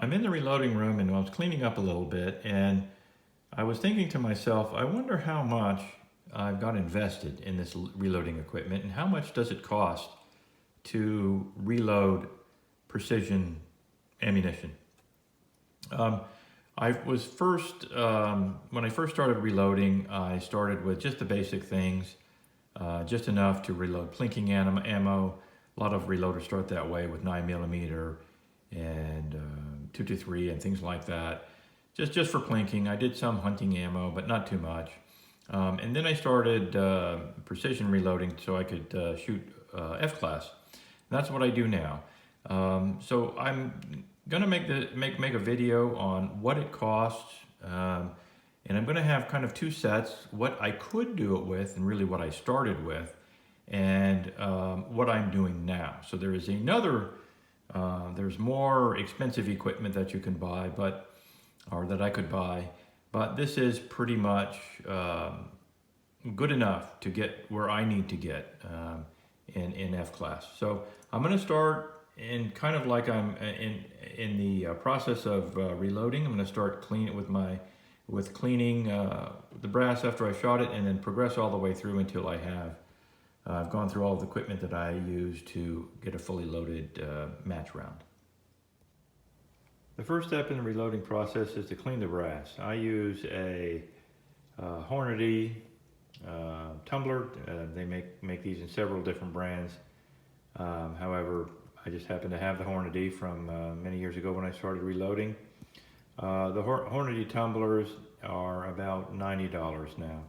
I'm in the reloading room and I was cleaning up a little bit, and I was thinking to myself, I wonder how much I've got invested in this reloading equipment and how much does it cost to reload precision ammunition. Um, I was first, when I first started reloading, I started with just the basic things, just enough to reload plinking ammo. A lot of reloaders start that way with 9mm and 223 and things like that. Just for plinking. I did some hunting ammo, but not too much. And then I started precision reloading so I could shoot F-class. That's what I do now. So I'm gonna make a video on what it costs, and I'm gonna have kind of two sets: what I could do it with, and really what I started with, and what I'm doing now. So there is there's more expensive equipment that you can buy, or that I could buy, but this is pretty much good enough to get where I need to get in F-class. So I'm going to start in kind of like I'm in the process of reloading. I'm going to start cleaning with cleaning the brass after I shot it, and then progress all the way through until I've gone through all of the equipment that I use to get a fully loaded match round. The first step in the reloading process is to clean the brass. I use a Hornady tumbler. They make these in several different brands. However, I just happen to have the Hornady from many years ago when I started reloading. The Hornady tumblers are about $90 now.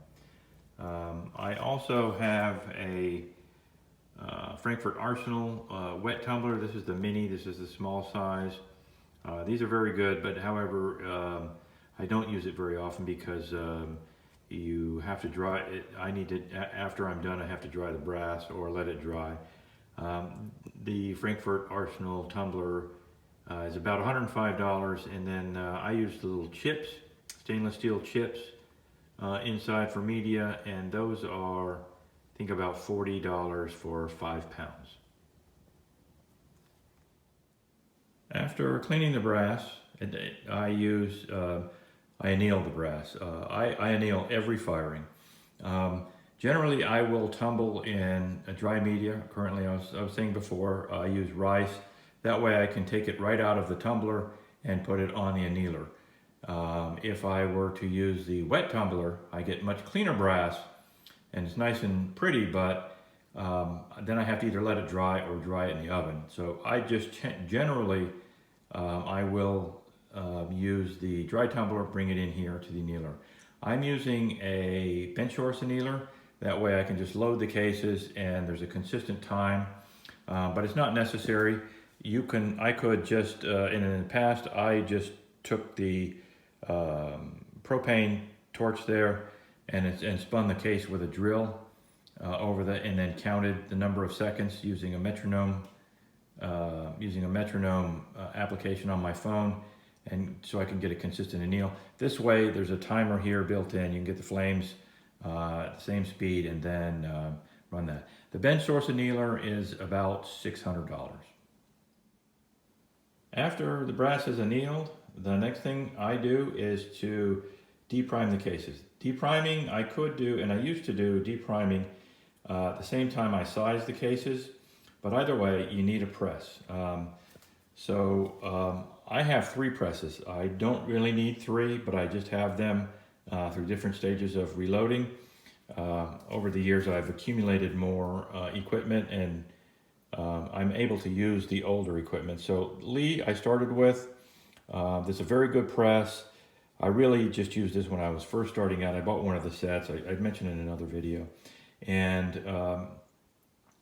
I also have a Frankfurt Arsenal wet tumbler. This is the mini, this is the small size. These are very good, but however, I don't use it very often because you have to dry it. After I'm done, I have to dry the brass or let it dry. The Frankfurt Arsenal tumbler is about $105, and then I use the little chips, stainless steel chips inside for media, and those are, I think, about $40 for 5 pounds. After cleaning the brass, I anneal the brass. I anneal every firing. Generally, I will tumble in a dry media. Currently, I was saying before, I use rice. That way I can take it right out of the tumbler and put it on the annealer. If I were to use the wet tumbler, I get much cleaner brass, and it's nice and pretty, but then I have to either let it dry or dry it in the oven. So I just generally, I will use the dry tumbler, bring it in here to the annealer. I'm using a bench horse annealer. That way I can just load the cases and there's a consistent time, but it's not necessary. I could just, in the past, I just took the propane torch there and spun the case with a drill and then counted the number of seconds using a metronome application on my phone, and so I can get a consistent anneal. This way, there's a timer here built in. You can get the flames at the same speed and then run that. The bench source annealer is about $600. After the brass is annealed, the next thing I do is to deprime the cases. Depriming I could do, and I used to do depriming at the same time I size the cases, but either way, you need a press. I have 3 presses. I don't really need 3, but I just have them through different stages of reloading. Over the years, I've accumulated more equipment, and I'm able to use the older equipment. So Lee, I started with. This is a very good press. I really just used this when I was first starting out. I bought one of the sets. I mentioned it in another video. And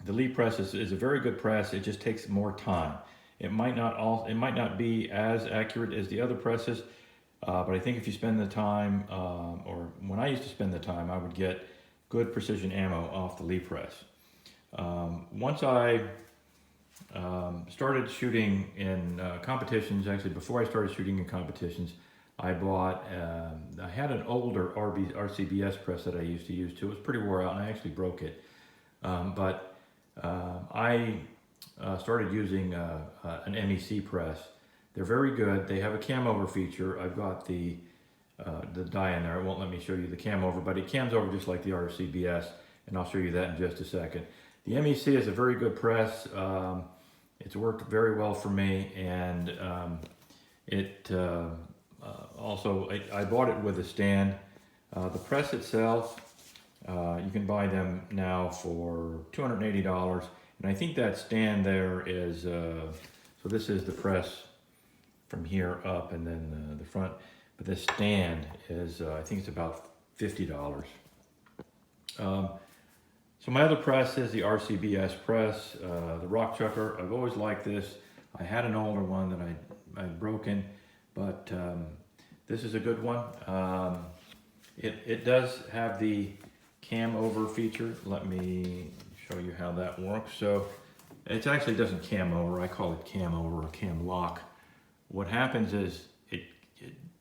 the Lee press is a very good press. It just takes more time. It might not be as accurate as the other presses, but I think if you spend the time, or when I used to spend the time, I would get good precision ammo off the Lee press. Once I started shooting in competitions, actually before I started shooting in competitions, I had an older RCBS press that I used to use too. It was pretty wore out and I actually broke it. I started using an MEC press They're very good. They have a cam over feature. I've got the die in there. It won't let me show you the cam over, but it cams over just like the RCBS, and I'll show you that in just a second. The MEC is a very good press. It's worked very well for me, and also I bought it with a stand. The press itself, you can buy them now for $280, and I think that stand there is, so this is the press from here up, and then the front, but this stand is, I think it's about $50. So my other press is the RCBS press, the Rock Chucker. I've always liked this. I had an older one that I'd broken, but this is a good one. It does have the cam over feature. Let me show you how that works. So it actually doesn't cam over. I call it cam over or cam lock. What happens is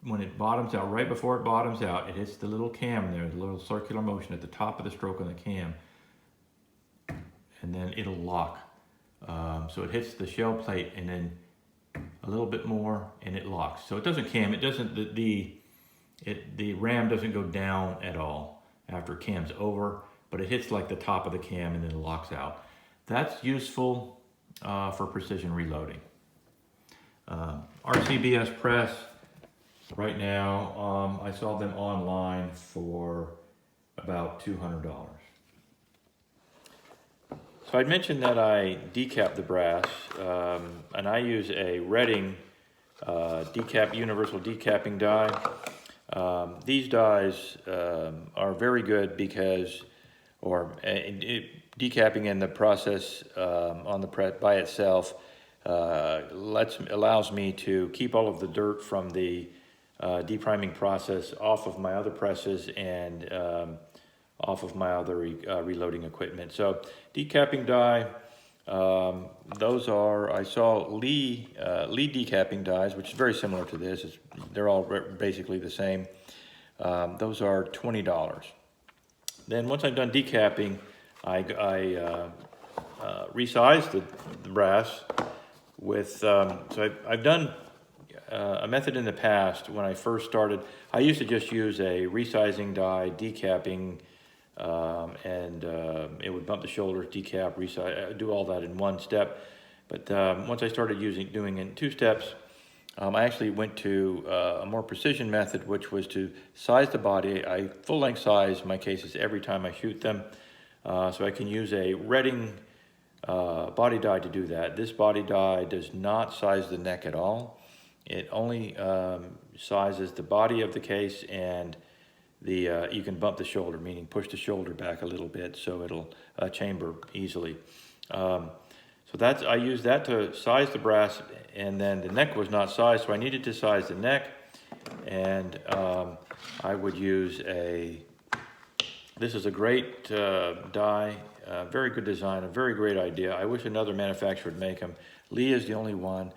when it bottoms out, right before it bottoms out, it hits the little cam there, the little circular motion at the top of the stroke on the cam, and then it'll lock. So it hits the shell plate and then a little bit more and it locks. So it doesn't cam, it doesn't, the ram doesn't go down at all after it cams over, but it hits like the top of the cam and then it locks out. That's useful for precision reloading. RCBS press, right now, I saw them online for about $200. So I mentioned that I decap the brass, and I use a Redding universal decapping die. These dies are very good because, decapping in the process on the press by itself allows me to keep all of the dirt from the depriming process off of my other presses and off of my other reloading equipment. So decapping die, those are, I saw Lee decapping dies, which is very similar to this. They're all basically the same. Those are $20. Then once I'm done decapping, I resize the brass with, so I've done a method in the past when I first started. I used to just use a resizing die, decapping, and it would bump the shoulders, decap, resize, do all that in one step. But once I started doing it in 2 steps, I actually went to a more precision method, which was to size the body. I full length size my cases every time I shoot them, so I can use a Redding body die to do that. This body die does not size the neck at all. It only sizes the body of the case, and you can bump the shoulder, meaning push the shoulder back a little bit so it'll chamber easily. So I used that to size the brass, and then the neck was not sized, so I needed to size the neck, and I would use this is a great die, very good design, a very great idea. I wish another manufacturer would make them. Lee is the only one,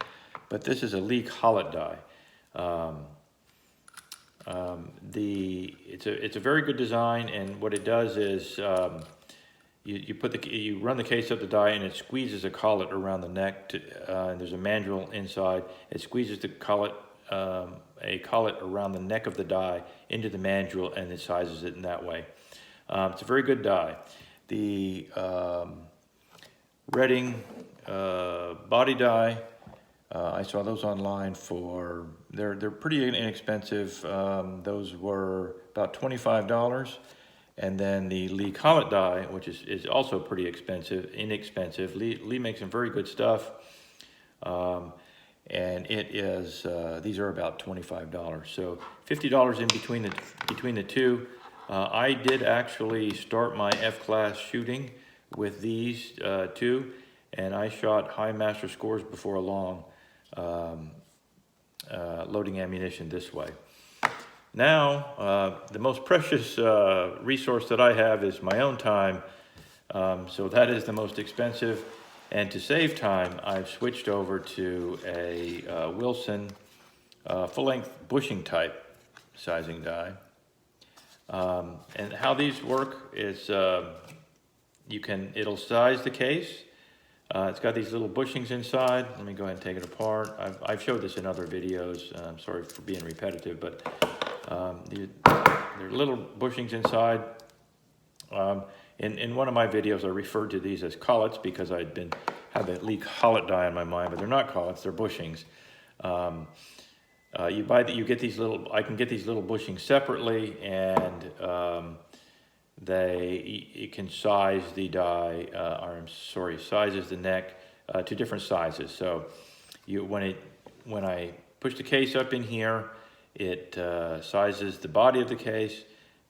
but this is a Lee collet die. It's a very good design, and what it does is you run the case up the die, and it squeezes a collet around the neck, and there's a mandrel inside. It squeezes the collet, a collet around the neck of the die into the mandrel, and it sizes it in that way. It's a very good die. The Redding body die, I saw those online for, they're pretty inexpensive. Those were about $25. And then the Lee collet die, which is also pretty inexpensive. Lee makes some very good stuff. And it is, these are about $25. So $50 in between the two. I did actually start my F-class shooting with these two, and I shot high master scores before long, loading ammunition this way. Now, the most precious resource that I have is my own time, so that is the most expensive. And to save time, I've switched over to a Wilson full-length bushing type sizing die. And how these work is it'll size the case. It's got these little bushings inside. Let me go ahead and take it apart. I've showed this in other videos. I'm sorry for being repetitive, but there are little bushings inside. In one of my videos, I referred to these as collets because I'd been having a leak collet dye on my mind, but they're not collets, they're bushings. You get these little. I can get these little bushings separately, and it can size the die, sizes the neck to different sizes. So when I push the case up in here, it sizes the body of the case,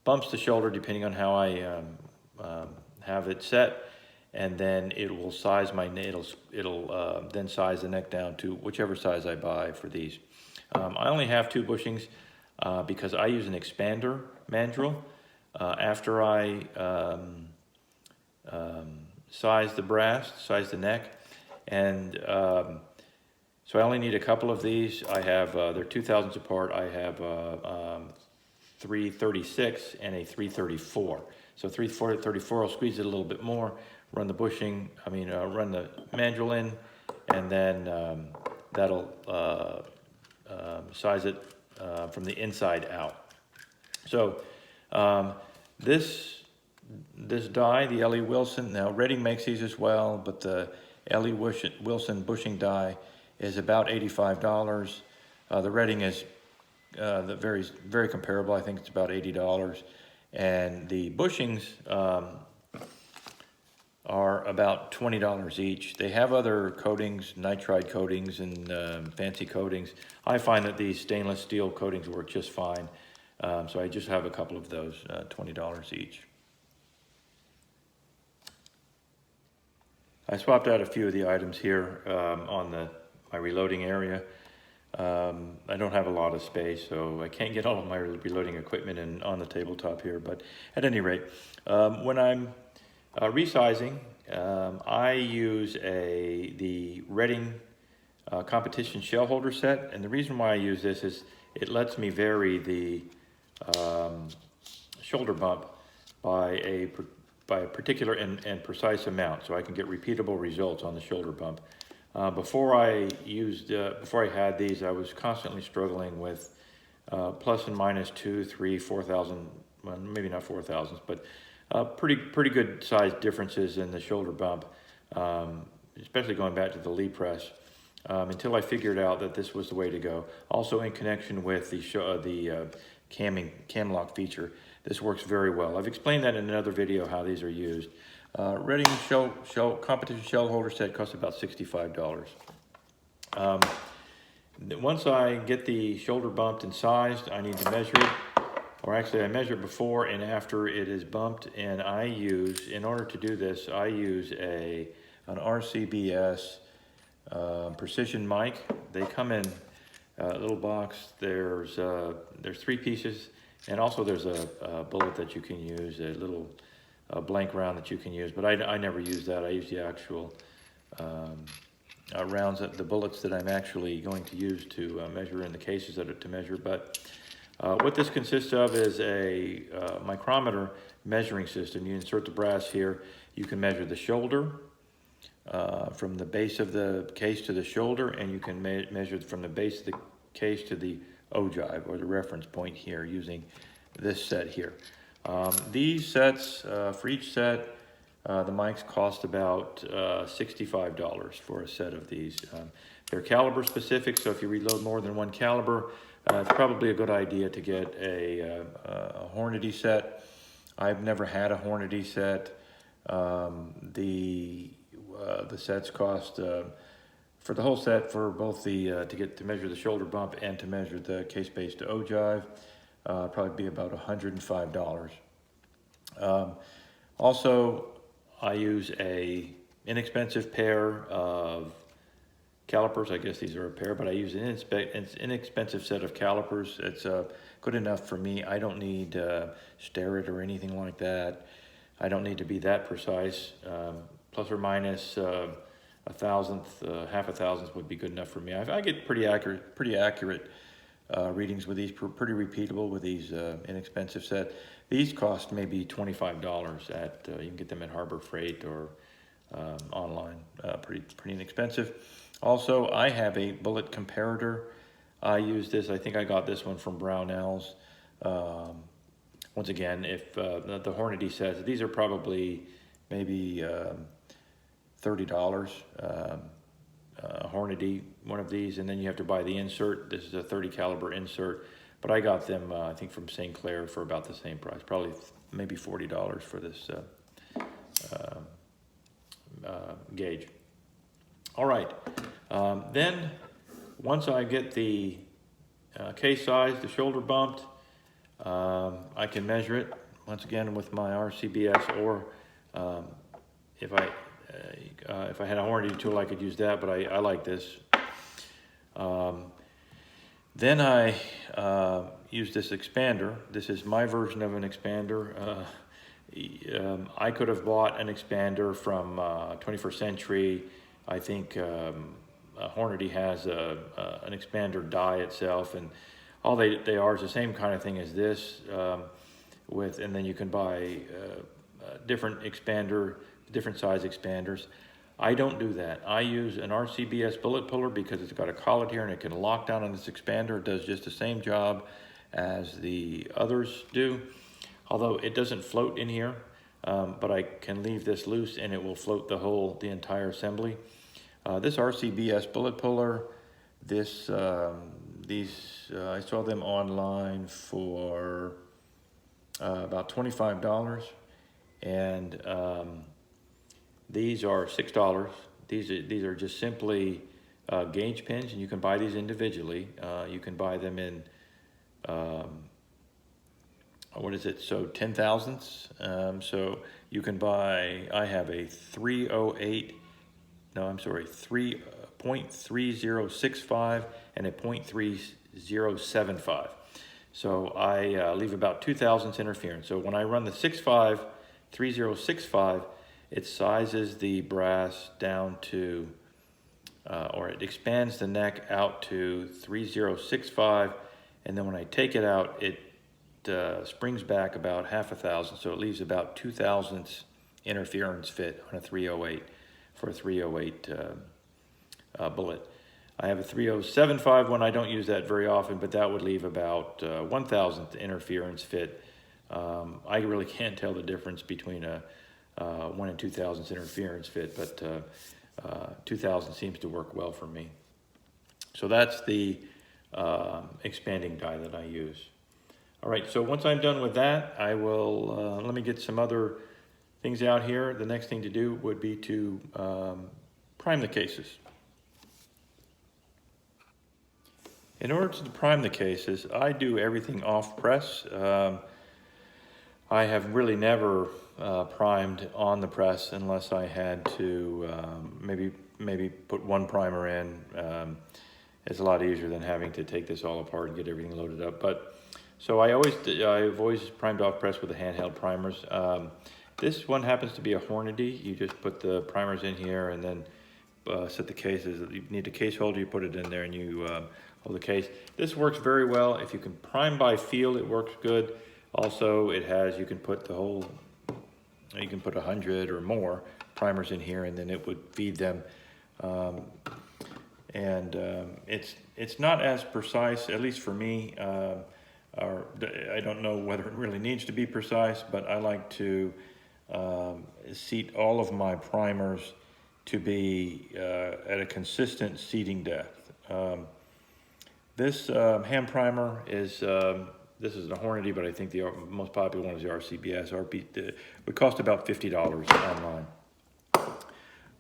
bumps the shoulder depending on how I have it set, and then it will size it'll then size the neck down to whichever size I buy for these. I only have 2 bushings because I use an expander mandrel. After I size the neck, and so I only need a couple of these. I have, they're 2/1000 apart. I have 336 and a 334. So 334, I'll squeeze it a little bit more, run the run the mandrel in, and then that'll size it from the inside out. So this die, the Ellie Wilson, now Redding makes these as well, but the Ellie Wilson bushing die is about $85. The Redding is very comparable. I think it's about $80, and the bushings are about $20 each. They have other coatings, nitride coatings, and fancy coatings. I find that these stainless steel coatings work just fine. So I just have a couple of those, $20 each. I swapped out a few of the items here on my reloading area. I don't have a lot of space, so I can't get all of my reloading equipment on the tabletop here. But at any rate, when I'm resizing, I use the Redding competition shell holder set, and the reason why I use this is it lets me vary the shoulder bump by a particular and precise amount, so I can get repeatable results on the shoulder bump. Before I had these, I was constantly struggling with plus and minus 2, 3, 4,000, well, maybe not 4,000s, but pretty good size differences in the shoulder bump, especially going back to the Lee press, until I figured out that this was the way to go. Also, in connection with the cam lock feature, this works very well. I've explained that in another video how these are used. Redding competition shell holder set costs about $65. Once I get the shoulder bumped and sized, I need to measure it. Or actually, I measure it before and after it is bumped, and in order to do this, I use an RCBS precision mic. They come in a little box. There's 3 pieces, and also there's a bullet that you can use, a little blank round that you can use, but I never use that. I use the actual rounds, the bullets that I'm actually going to use to measure in the cases that are to measure. But what this consists of is a micrometer measuring system. You insert the brass here. You can measure the shoulder from the base of the case to the shoulder, and you can measure from the base of the case to the ogive, or the reference point here, using this set here. These sets, for each set, the mics cost about $65 for a set of these. They're caliber specific, so if you reload more than one caliber, it's probably a good idea to get a Hornady set. I've never had a Hornady set. The sets cost, for the whole set, for both to measure the shoulder bump and to measure the case base to ogive, probably be about $105. Also, I use a inexpensive pair of calipers. I guess these are a pair, but I use an inexpensive set of calipers. It's good enough for me. I don't need Starrett or anything like that. I don't need to be that precise. Plus or minus a thousandth, half a thousandth would be good enough for me. I get pretty accurate readings with these, pretty repeatable with these inexpensive set. These cost maybe $25 at, you can get them at Harbor Freight or online, pretty inexpensive. Also, I have a bullet comparator. I use this. I think I got this one from Brownells. Once again, if the Hornady says these are probably maybe $30. Hornady, one of these, and then you have to buy the insert. This is a 30 caliber insert, but I got them I think from St. Clair for about the same price, probably maybe $40 for this gauge. All right, then once I get the case size, the shoulder bumped, I can measure it once again with my RCBS, or if I had a Hornady tool, I could use that, but I like this. Then I use this expander. This is my version of an expander. I could have bought an expander from 21st Century. I think Hornady has an expander die itself, and all they are is the same kind of thing as this, and then you can buy different size expanders. I don't do that. I use an RCBS bullet puller because it's got a collet here and it can lock down on this expander. It does just the same job as the others do, although it doesn't float in here, but I can leave this loose and it will float the entire assembly. This RCBS bullet puller, I saw them online for about $25, and these are $6. These are just simply gauge pins, and you can buy these individually. You can buy them in what is it? So 10 thousandths. So you can buy. I have a 3.3065 and a 0.3075. So I leave about 2 thousandths interference. So when I run the 3065, it sizes the brass down to, or it expands the neck out to 3065, and then when I take it out, it springs back about 0.5 thousand, so it leaves about 2 thousandths interference fit on a 308 for a 308 bullet. I have a 3075 one. I don't use that very often, but that would leave about 1 thousandth interference fit. I really can't tell the difference between a 1 and 2 thousandths interference fit, but 2000 seems to work well for me. So that's the expanding die that I use. All right, so once I'm done with that, I will, let me get some other things out here. The next thing to do would be to prime the cases. In order to prime the cases, I do everything off press. I have really never primed on the press unless I had to maybe put one primer in. It's a lot easier than having to take this all apart and get everything loaded up. But so I've always primed off press with the handheld primers. This one happens to be a Hornady. You just put the primers in here and then set the cases. You need a case holder, you put it in there and you hold the case. This works very well. If you can prime by feel, it works good. Also, it has, you can put 100 or more primers in here and then it would feed them. It's not as precise, at least for me. I don't know whether it really needs to be precise, but I like to seat all of my primers to be at a consistent seating depth. This hand primer is, this is a Hornady, but I think the most popular one is the RCBS. It would cost about $50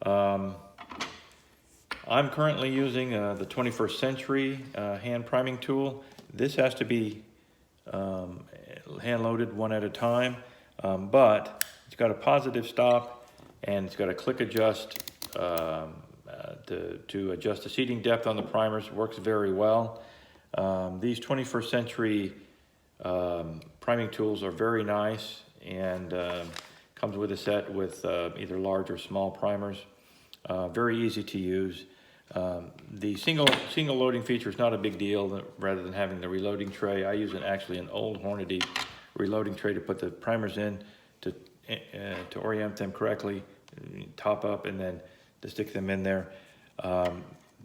online. I'm currently using the 21st Century hand priming tool. This has to be hand loaded one at a time, but it's got a positive stop and it's got a click adjust to adjust the seating depth on the primers. It works very well. These 21st Century priming tools are very nice, and comes with a set with either large or small primers. Very easy to use. The single loading feature is not a big deal. Rather than having the reloading tray, I use actually an old Hornady reloading tray to put the primers in to orient them correctly. top up and then to stick them in there.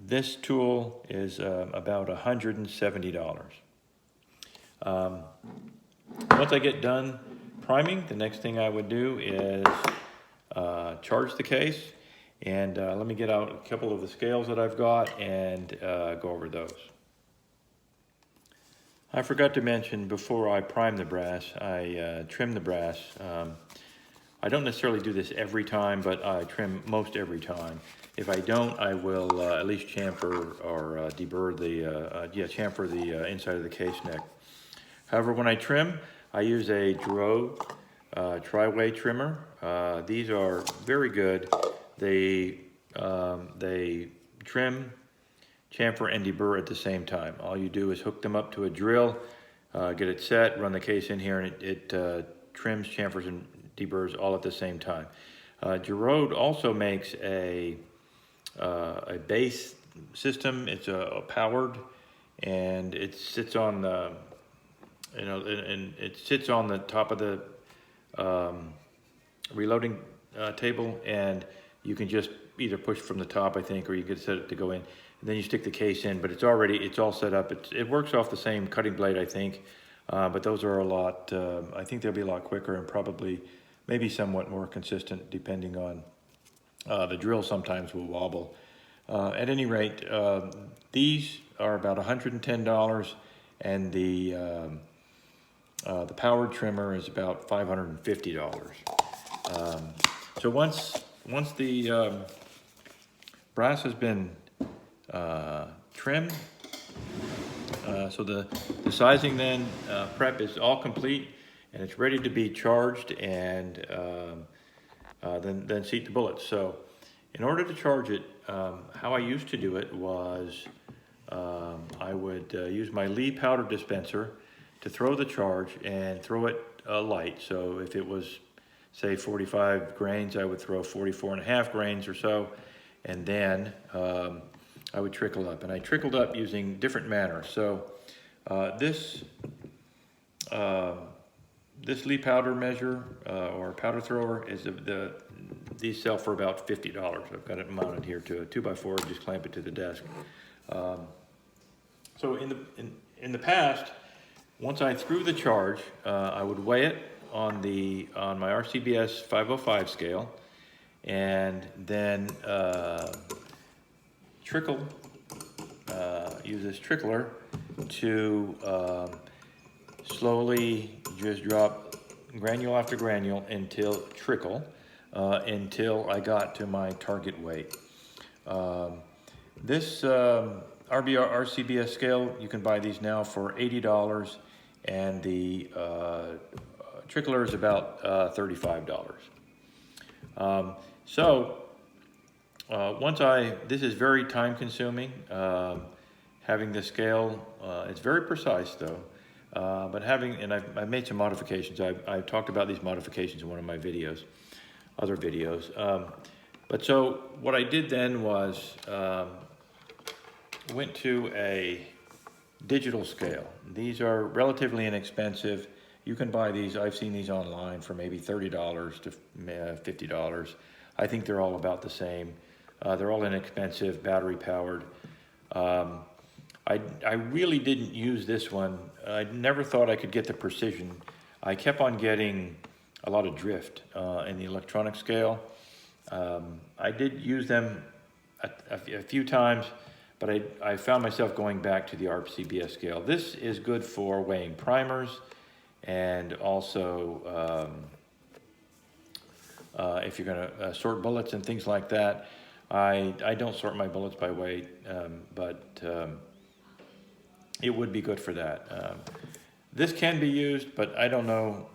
This tool is about $170. Once I get done priming, the next thing I would do is charge the case. And let me get out a couple of the scales that I've got and go over those. I forgot to mention before I prime the brass, I trim the brass. I don't necessarily do this every time, but I trim most every time. If I don't, I will at least chamfer or deburr the, chamfer the inside of the case neck. However, when I trim, I use a Giro tri-way trimmer. These are very good. They trim, chamfer, and deburr at the same time. All you do is hook them up to a drill, get it set, run the case in here, and it trims, chamfers, and deburrs all at the same time. Giro also makes a base system. It's powered, and it sits on the, and it sits on the top of the reloading table, and you can just either push from the top, I think, or you can set it to go in. And then you stick the case in, but it's all set up. It works off the same cutting blade, I think, but those are a lot, I think they'll be a lot quicker and probably maybe somewhat more consistent depending on, the drill sometimes will wobble. At any rate, these are about $110, and the powered trimmer is about $550. So once the brass has been trimmed, so the sizing then prep is all complete, and it's ready to be charged and then seat the bullets. So in order to charge it, how I used to do it was I would use my Lee powder dispenser to throw the charge and throw it light. So if it was, say, 45 grains, I would throw 44.5 grains or so, and then I would trickle up. And I trickled up using different manners. So this Lee powder measure or powder thrower is these sell for about $50. I've got it mounted here to a 2x4, just clamp it to the desk. So in the past, once I threw the charge, I would weigh it on my RCBS 505 scale, and then use this trickler to slowly just drop granule after granule until I got to my target weight. This RCBS scale, you can buy these now for $80, and the trickler is about $35. This is very time consuming, having the scale, it's very precise though, but I've made some modifications. I've talked about these modifications in one of my videos, other videos. But so what I did then was went to a digital scale. These are relatively inexpensive. You can buy these, I've seen these online for maybe $30 to $50. I think they're all about the same. They're all inexpensive, battery powered. I really didn't use this one. I never thought I could get the precision. I kept on getting a lot of drift in the electronic scale. I did use them a few times, but I found myself going back to the RCBS scale. This is good for weighing primers, and also if you're gonna sort bullets and things like that. I don't sort my bullets by weight, but it would be good for that. This can be used, but I don't know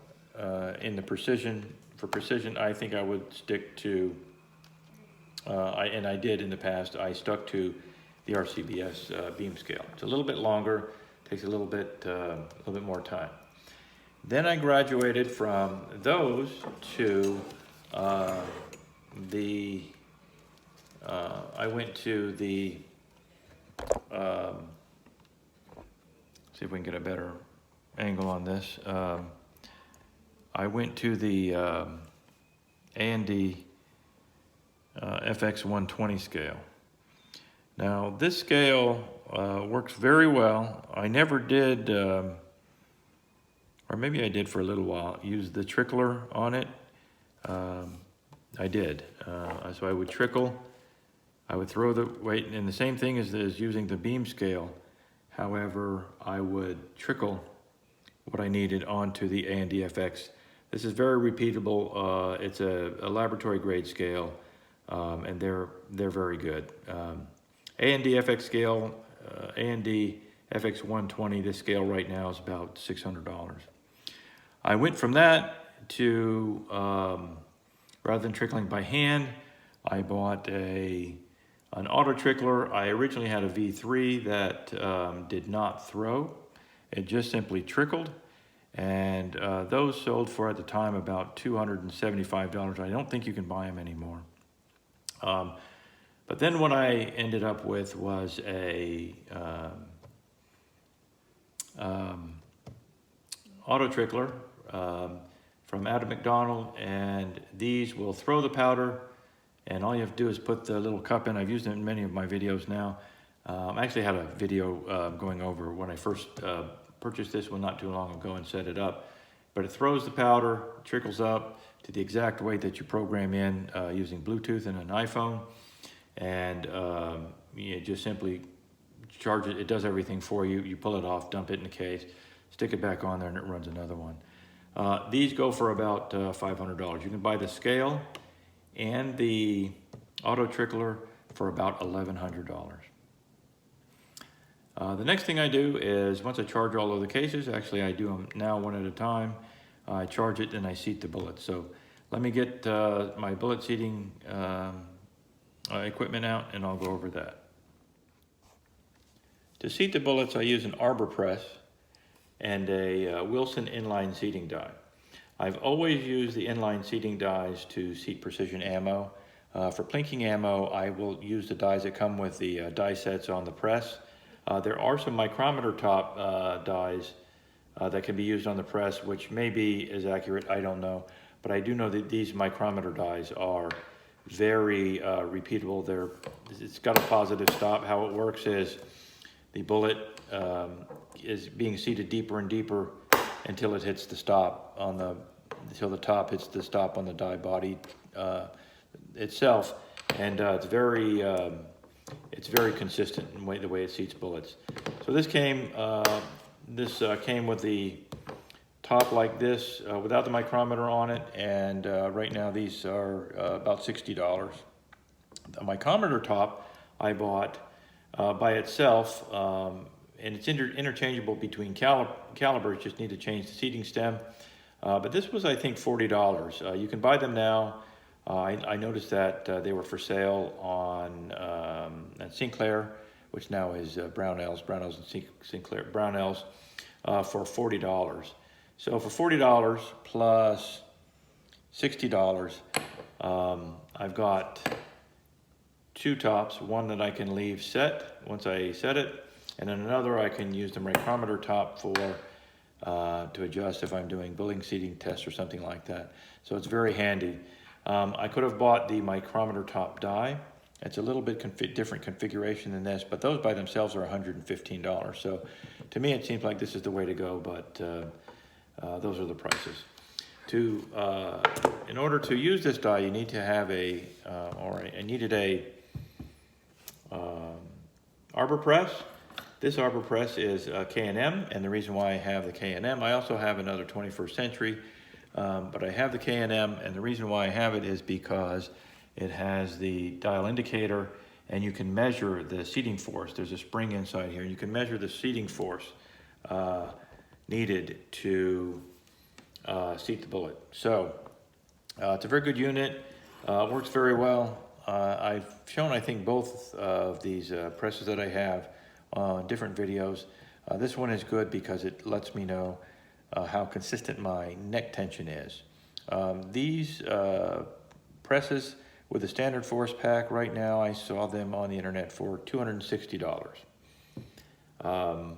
for precision, I think I would stick to, and I did in the past, I stuck to the RCBS beam scale. It's a little bit longer, takes a little bit more time. Then I graduated from those to I went to the, see if we can get a better angle on this. I went to the A&D FX120 scale. Now this scale works very well. I never did, or maybe I did for a little while, use the trickler on it. I did. So I would trickle, I would throw the weight, and the same thing as using the beam scale. However, I would trickle what I needed onto the A&D FX. This is very repeatable. It's a laboratory grade scale, and they're very good. A&D FX scale, A&D FX 120, this scale right now is about $600. I went from that to, rather than trickling by hand, I bought an auto trickler. I originally had a V3 that did not throw. It just simply trickled. And those sold for, at the time, about $275. I don't think you can buy them anymore. But then what I ended up with was a auto trickler from Adam McDonald, and these will throw the powder, and all you have to do is put the little cup in. I've used it in many of my videos now. I actually had a video going over when I first purchased this one not too long ago and set it up. But it throws the powder, trickles up to the exact weight that you program in using Bluetooth and an iPhone. And you just simply charge it. It does everything for you. You pull it off, dump it in the case, stick it back on there, and it runs another one. These go for about $500. You can buy the scale and the auto trickler for about $1,100. The next thing I do is, once I charge all of the cases, actually I do them now one at a time, I charge it and I seat the bullets. So let me get my bullet seating equipment out, and I'll go over that. To seat the bullets, I use an arbor press and a Wilson inline seating die. I've always used the inline seating dies to seat precision ammo. For plinking ammo, I will use the dies that come with the die sets on the press. There are some micrometer top dies that can be used on the press, which may be as accurate, I don't know. But I do know that these micrometer dies are very repeatable. It's got a positive stop. How it works is the bullet is being seated deeper and deeper until it hits the stop until the top hits the stop on the die body itself, and it's very consistent in the way it seats bullets. So this came with the top like this without the micrometer on it, and right now these are about $60. The micrometer top I bought by itself, and it's interchangeable between calibers. Just need to change the seating stem. But this was, I think, $40. You can buy them now. I noticed that they were for sale on Sinclair, which now is Brownells and Sinclair Brownells, for $40. So for $40 plus $60, I've got two tops, one that I can leave set once I set it, and then another I can use the micrometer top for to adjust if I'm doing bullet seating tests or something like that. So it's very handy. I could have bought the micrometer top die. It's a little bit different configuration than this, but those by themselves are $115. So to me, it seems like this is the way to go, but those are the prices. In order to use this die, you need to have I needed a arbor press. This arbor press is K&M, and the reason why I have the K&M, I also have another 21st Century, but I have the K&M, and the reason why I have it is because it has the dial indicator, and you can measure the seating force. There's a spring inside here, and you can measure the seating force needed to seat the bullet. So it's a very good unit, works very well. I've shown, I think, both of these presses that I have on different videos. This one is good because it lets me know how consistent my neck tension is. These presses with the standard force pack right now, I saw them on the internet for $260. How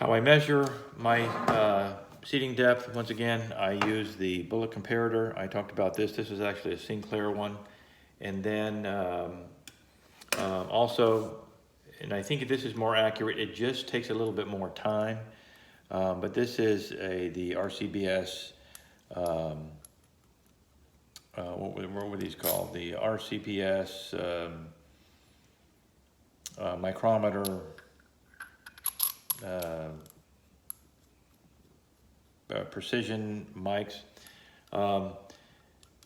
I measure my seating depth, once again, I use the bullet comparator. I talked about this. This is actually a Sinclair one, And then also, and I think this is more accurate, it just takes a little bit more time, but this is the RCBS, what were these called? The RCPS micrometer precision mics.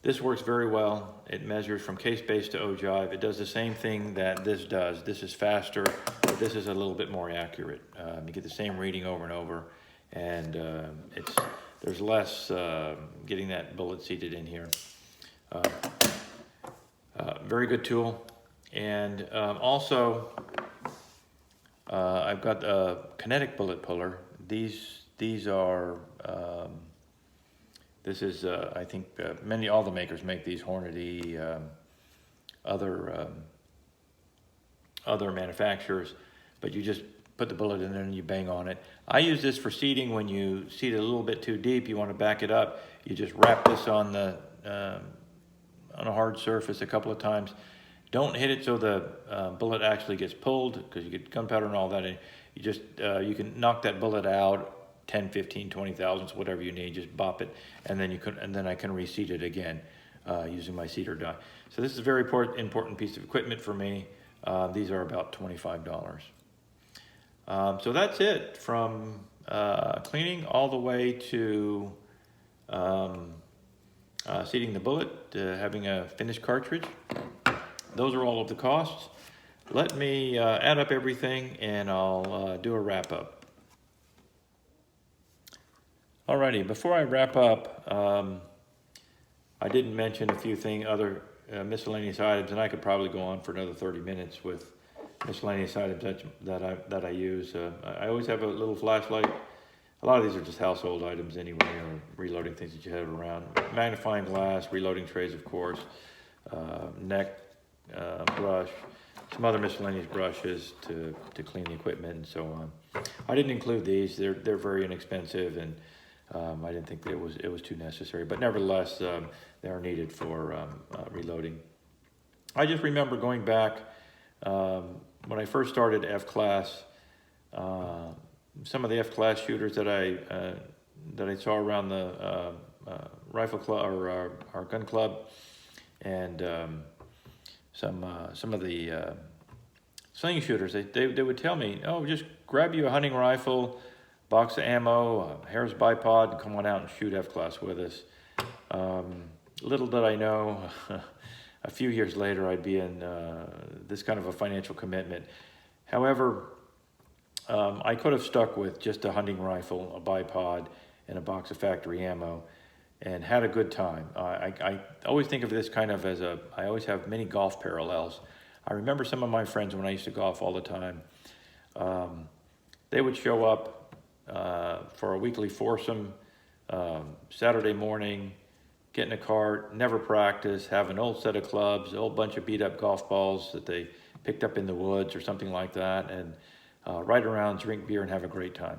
This works very well. It measures from case base to ogive. It does the same thing that this does. This is faster, but this is a little bit more accurate. You get the same reading over and over, and there's less getting that bullet seated in here. Very good tool. And also, I've got a kinetic bullet puller. These are, this is, I think all the makers make these, Hornady, other manufacturers, but you just put the bullet in there and you bang on it. I use this for seating. When you seat it a little bit too deep, you want to back it up, you just wrap this on the on a hard surface a couple of times. Don't hit it so the bullet actually gets pulled, because you get gunpowder and all that. And you just you can knock that bullet out 10, 15, 20 thousandths, whatever you need. Just bop it, and then I can reseat it again using my seater die. So this is a very important piece of equipment for me. These are about $25. So that's it from cleaning all the way to seating the bullet, having a finished cartridge. Those are all of the costs. Let me add up everything and I'll do a wrap up. Alrighty, before I wrap up, I didn't mention a few other miscellaneous items, and I could probably go on for another 30 minutes with miscellaneous items that I use. I always have a little flashlight. A lot of these are just household items anyway, or reloading things that you have around. Magnifying glass, reloading trays, of course, neck brush, some other miscellaneous brushes to clean the equipment and so on. I didn't include these. They're very inexpensive, and I didn't think that it was too necessary. But nevertheless, they are needed for reloading. I just remember going back when I first started F-class. Some of the F-class shooters that I saw around the rifle club or our gun club, and some of the sling shooters, they would tell me, oh, just grab you a hunting rifle, box of ammo, a Harris bipod, and come on out and shoot F-class with us. Little did I know, a few years later I'd be in this kind of a financial commitment. However, I could have stuck with just a hunting rifle, a bipod, and a box of factory ammo, and had a good time. I always think of this kind of as I always have many golf parallels. I remember some of my friends when I used to golf all the time. They would show up for a weekly foursome Saturday morning, get in a cart, never practice, have an old set of clubs, a whole bunch of beat up golf balls that they picked up in the woods or something like that, and ride around, drink beer, and have a great time.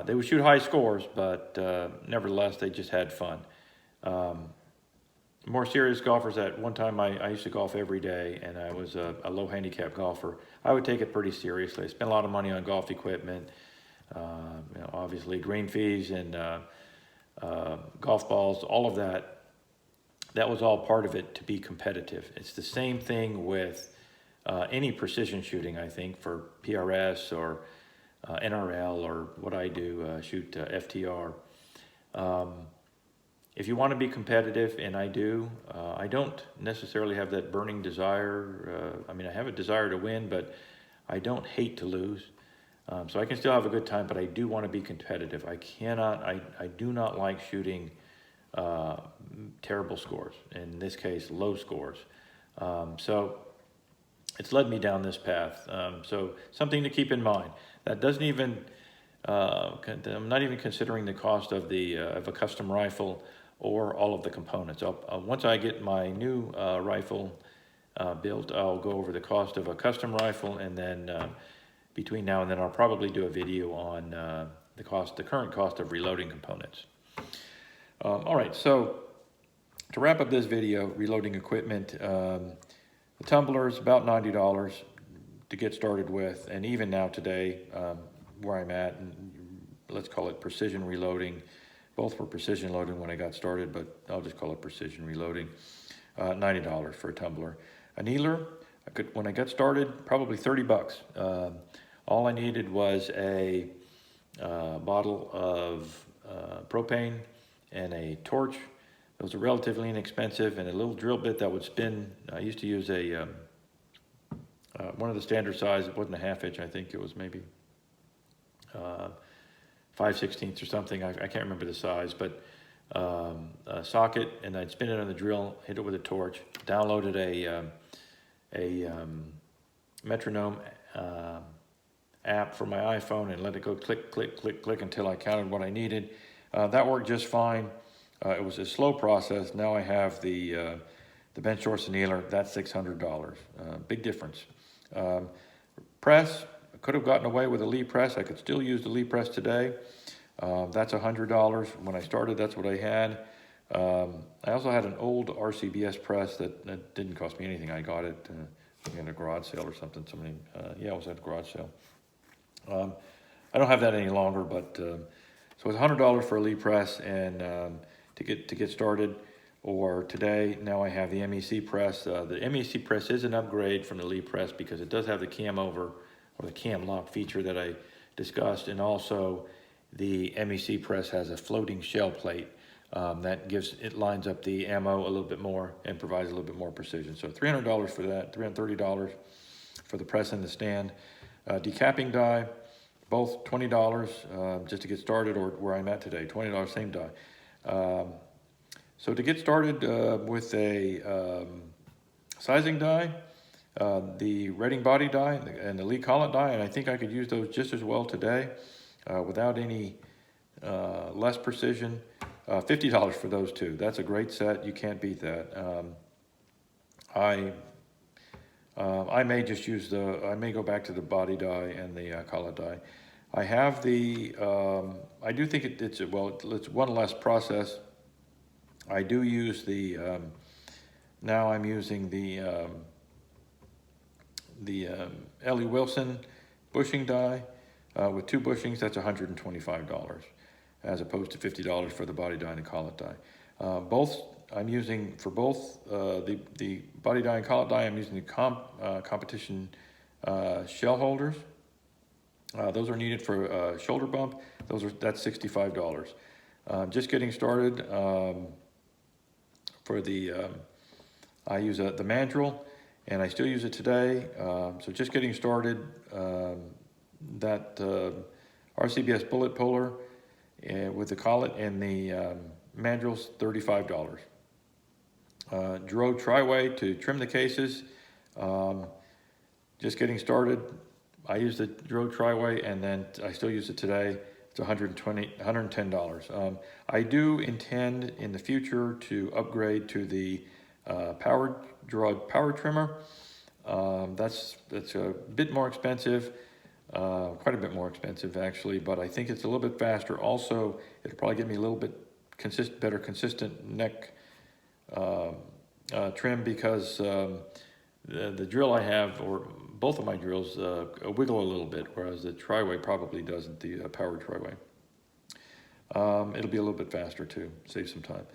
They would shoot high scores, but nevertheless, they just had fun. More serious golfers, at one time I used to golf every day, and I was a low handicap golfer. I would take it pretty seriously. I spent a lot of money on golf equipment, obviously green fees and golf balls, all of that. That was all part of it to be competitive. It's the same thing with any precision shooting, I think, for PRS or NRL or what I do, shoot FTR. If you want to be competitive, and I do, I don't necessarily have that burning desire. I have a desire to win, but I don't hate to lose. So I can still have a good time, but I do want to be competitive. I do not like shooting terrible scores, in this case, low scores. So it's led me down this path. So something to keep in mind. That doesn't even, I'm not even considering the cost of a custom rifle or all of the components. Once I get my new rifle built, I'll go over the cost of a custom rifle, and then between now and then I'll probably do a video on the current cost of reloading components. All right, so to wrap up this video, reloading equipment, the tumbler is about $90 to get started with, and even now today, where I'm at, and let's call it precision reloading. Both were precision loading when I got started, but I'll just call it precision reloading. $90 for a tumbler. Annealer, when I got started, probably 30 bucks. All I needed was a bottle of propane and a torch. Those are relatively inexpensive, and a little drill bit that would spin. I used to use a one of the standard size. It wasn't a 1/2 inch. I think it was maybe 5/16 or something. I can't remember the size, but a socket, and I'd spin it on the drill, hit it with a torch, downloaded a metronome app for my iPhone, and let it go click, click, click, click until I counted what I needed. That worked just fine. It was a slow process. Now I have the bench torch annealer. That's $600. Big difference. Press, I could have gotten away with a Lee press. I could still use the Lee press today. That's $100. When I started, that's what I had. I also had an old RCBS press that didn't cost me anything. I got it in a garage sale or something. Yeah, it was at a garage sale. I don't have that any longer, but so it's $100 for a Lee press, and to get started. Or today, now I have the MEC press. The MEC press is an upgrade from the Lee press because it does have the cam over, or the cam lock feature that I discussed, and also the MEC press has a floating shell plate that lines up the ammo a little bit more and provides a little bit more precision. So $300 for that, $330 for the press and the stand. Decapping die, both $20 just to get started, or where I'm at today, $20, same die. So to get started with a sizing die, the Reading body die and the Lee collet die, and I think I could use those just as well today without any less precision. $50 for those two. That's a great set. You can't beat that. I may just use I may go back to the body die and the collet die. I have the, I do think it's one less process. I do use the, now I'm using the Ellie Wilson bushing die with 2 bushings. That's $125 as opposed to $50 for the body die and the collet die. Both I'm using for both the body die and collet die. I'm using the competition shell holders. Those are needed for shoulder bump. That's $65. Just getting started. For the, I use the mandrel, and I still use it today. So just getting started, that RCBS bullet puller with the collet and the mandrel's $35. Drove tri-way to trim the cases. Just getting started. I use the Drove tri-way, and then I still use it today. It's $110. I do intend in the future to upgrade to the power trimmer. That's a bit more expensive, quite a bit more expensive actually, but I think it's a little bit faster. Also, it'll probably give me a little bit better consistent neck trim because the drill I have, or both of my drills, wiggle a little bit, whereas the tri-way probably doesn't, the power tri-way. It'll be a little bit faster too, save some time.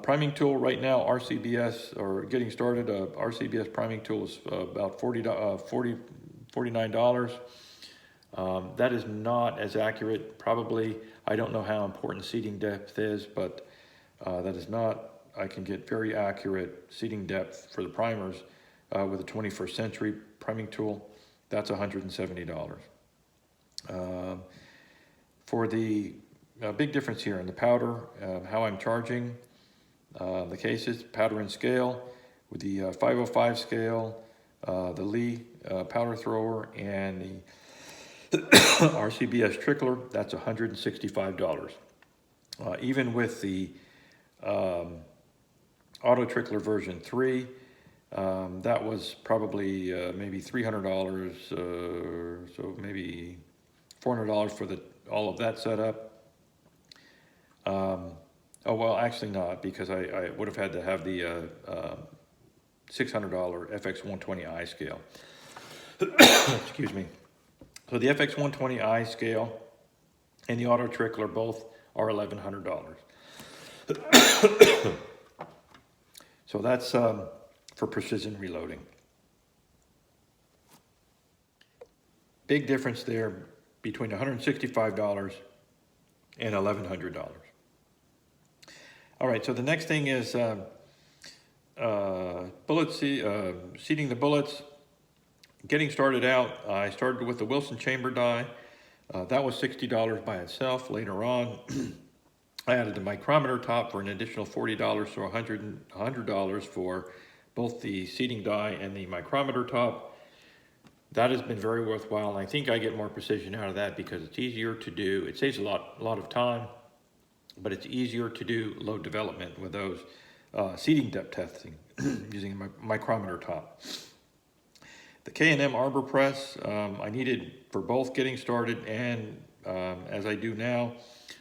Priming tool right now, RCBS, or getting started, RCBS priming tool is about $49. That is not as accurate, probably. I don't know how important seating depth is, but that is not, I can get very accurate seating depth for the primers with a 21st century priming tool. That's $170. For the big difference here in the powder, how I'm charging the cases, powder and scale, with the 505 scale, the Lee powder thrower, and the RCBS trickler, that's $165. Even with the auto trickler version 3, that was probably maybe $300, so maybe $400 for all of that setup. Oh, well, actually not, because I would have had to have the $600 FX120i scale. Excuse me. So the FX120i scale and the auto trickler both are $1,100. So that's for precision reloading. Big difference there between $165 and $1,100. All right, so the next thing is seating the bullets. Getting started out, I started with the Wilson chamber die. That was $60 by itself. Later on, I added the micrometer top for an additional $40, so $100 for both the seating die and the micrometer top. That has been very worthwhile, and I think I get more precision out of that because it's easier to do. It saves a lot of time, but it's easier to do load development with those seating depth testing using a micrometer top. The K&M Arbor Press, I needed for both getting started and as I do now.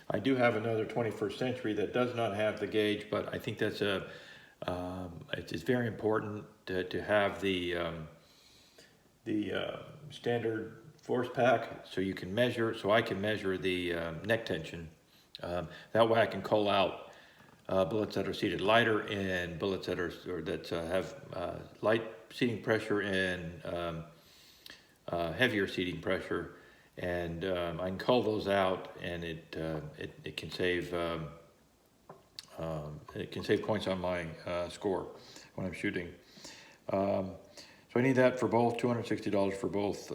I do have another 21st Century that does not have the gauge, but I think that's it's very important to have the standard force pack so you can measure, so I can measure the neck tension. That way I can call out bullets that are seated lighter and bullets that have light seating pressure and heavier seating pressure, and I can call those out, and it can save points on my score when I'm shooting. So I need that for both, $260 for both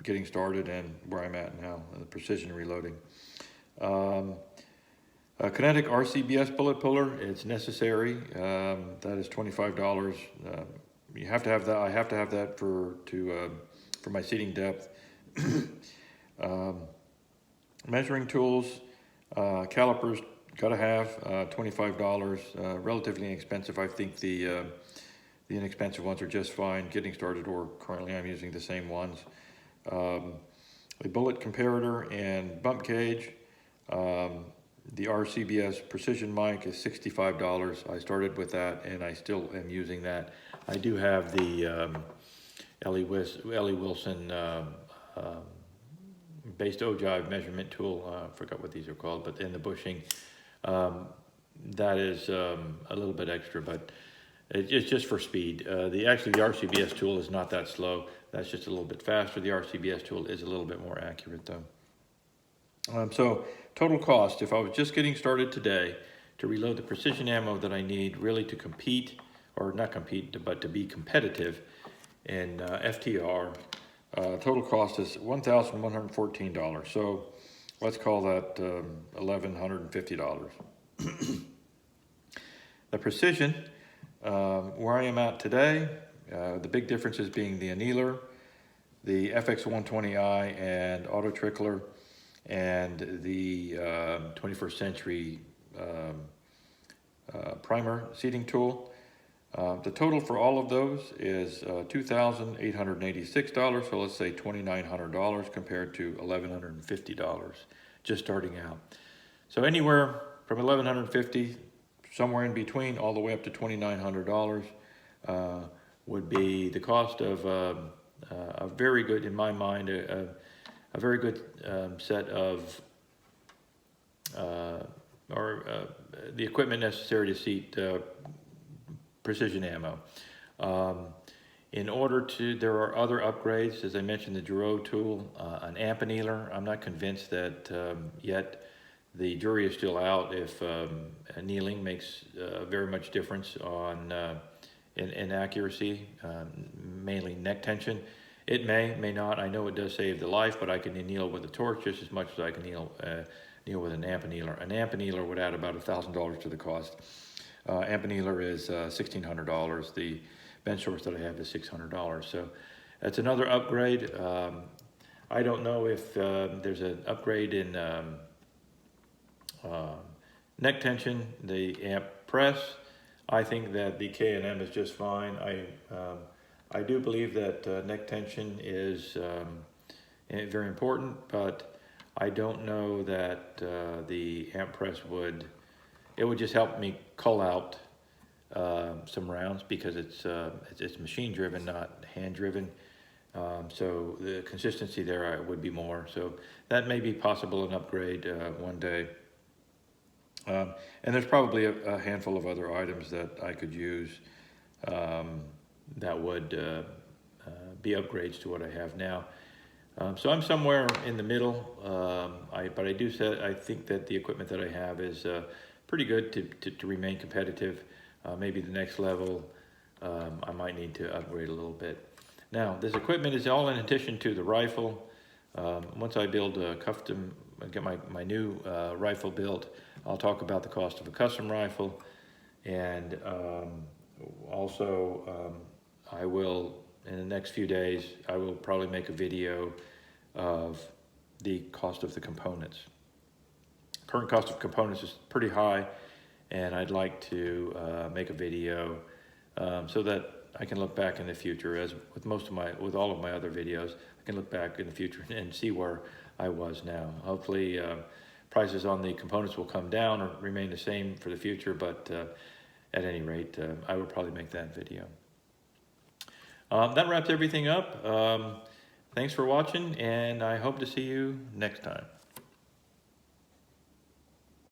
getting started and where I'm at now, the precision reloading. Kinetic RCBS bullet puller, it's necessary. That is $25. You have to have that. I have to have that for my seating depth. Measuring tools, calipers, gotta have $25. Relatively inexpensive. I think the inexpensive ones are just fine. Getting started, or currently I'm using the same ones. A bullet comparator and bump gauge. The RCBS precision mic is $65. I started with that and I still am using that. I do have the Ellie Wilson based ogive measurement tool. I forgot what these are called, but in the bushing, that is a little bit extra, but it's just for speed. Actually the RCBS tool is not that slow. That's just a little bit faster. The RCBS tool is a little bit more accurate though. So total cost, if I was just getting started today to reload the precision ammo that I need really to compete, or not compete, but to be competitive in FTR, total cost is $1,114. So let's call that $1,150. The precision, where I am at today, the big differences being the Annealer, the FX120i and auto trickler, and the 21st Century primer seating tool. The total for all of those is $2,886, so let's say $2,900 compared to $1,150 just starting out. So anywhere from $1,150, somewhere in between, all the way up to $2,900 would be the cost of a very good, in my mind, a very good set of the equipment necessary to seat precision ammo. In order to, there are other upgrades, as I mentioned, the Giro tool, an amp annealer. I'm not convinced that yet. The jury is still out if annealing makes very much difference on in accuracy, mainly neck tension. It may not. I know it does save the life, but I can anneal with a torch just as much as I can anneal with an amp annealer. An amp annealer would add about $1,000 to the cost. Amp annealer is $1,600. The bench source that I have is $600. So that's another upgrade. I don't know if there's an upgrade in neck tension, the amp press. I think that the K&M is just fine. I do believe that neck tension is very important, but I don't know that the amp press would it would just help me cull out some rounds, because it's machine driven, not hand driven. So the consistency there would be more. So that may be possible, an upgrade one day. And there's probably a handful of other items that I could use that would be upgrades to what I have now. So I'm somewhere in the middle, but I think that the equipment that I have is pretty good to remain competitive. Maybe the next level, I might need to upgrade a little bit. Now, this equipment is all in addition to the rifle. Once I build a custom, get my new rifle built, I'll talk about the cost of a custom rifle, and also I will, in the next few days, I will probably make a video of the cost of the components. Current cost of components is pretty high, and I'd like to make a video so that I can look back in the future, as with all of my other videos, I can look back in the future and see where I was now. Hopefully prices on the components will come down or remain the same for the future, but at any rate, I will probably make that video. That wraps everything up. Thanks for watching, and I hope to see you next time.